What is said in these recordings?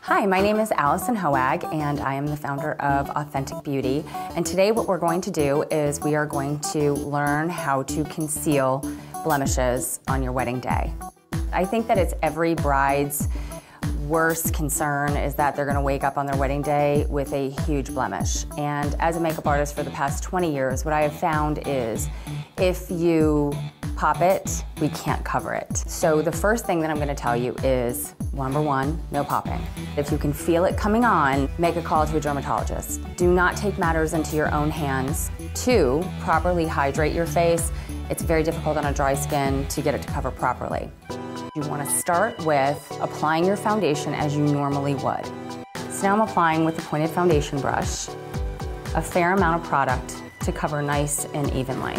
Hi, my name is Allison Hoag and I am the founder of Authentic Beauty. And today what we're going to do is we are going to learn how to conceal blemishes on your wedding day. I think that it's every bride's worst concern is that they're going to wake up on their wedding day with a huge blemish. And as a makeup artist for the past 20 years, what I have found is if you pop it, we can't cover it. So the first thing that I'm going to tell you is, number one, no popping. If you can feel it coming on, make a call to a dermatologist. Do not take matters into your own hands. Two, properly hydrate your face. It's very difficult on a dry skin to get it to cover properly. You want to start with applying your foundation as you normally would. So now I'm applying with the pointed foundation brush a fair amount of product to cover nice and evenly.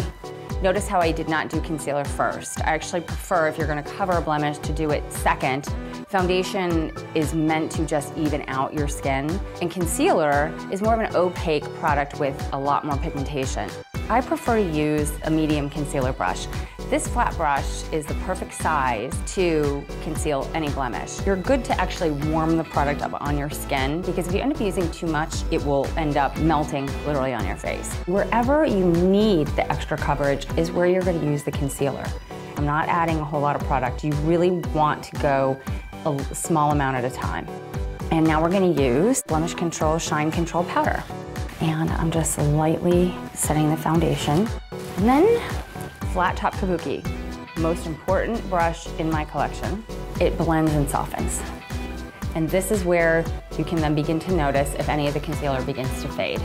Notice how I did not do concealer first. I actually prefer, if you're going to cover a blemish, to do it second. Foundation is meant to just even out your skin, and concealer is more of an opaque product with a lot more pigmentation. I prefer to use a medium concealer brush. This flat brush is the perfect size to conceal any blemish. You're good to actually warm the product up on your skin, because if you end up using too much, it will end up melting literally on your face. Wherever you need the extra coverage is where you're going to use the concealer. I'm not adding a whole lot of product. You really want to go a small amount at a time. And now we're going to use Blemish Control Shine Control Powder. And I'm just lightly setting the foundation. And then flat top kabuki, most important brush in my collection. It blends and softens. And this is where you can then begin to notice if any of the concealer begins to fade.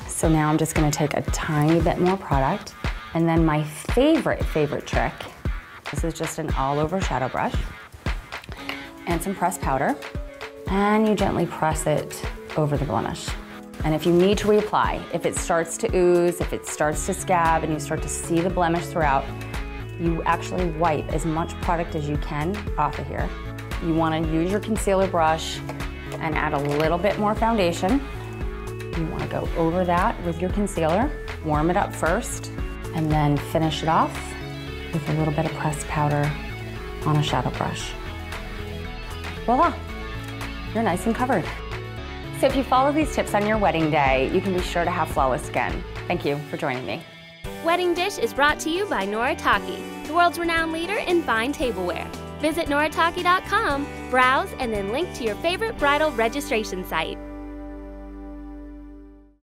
So now I'm just going to take a tiny bit more product, and then my favorite trick, this is just an all-over shadow brush and some pressed powder, and you gently press it over the blemish. And if you need to reapply, if it starts to ooze, if it starts to scab, and you start to see the blemish throughout, you actually wipe as much product as you can off of here. You want to use your concealer brush and add a little bit more foundation. You want to go over that with your concealer, warm it up first, and then finish it off with a little bit of pressed powder on a shadow brush. Voila, you're nice and covered. So if you follow these tips on your wedding day, you can be sure to have flawless skin. Thank you for joining me. Wedding Dish is brought to you by Noritake, the world's renowned leader in fine tableware. Visit noritake.com, browse, and then link to your favorite bridal registration site.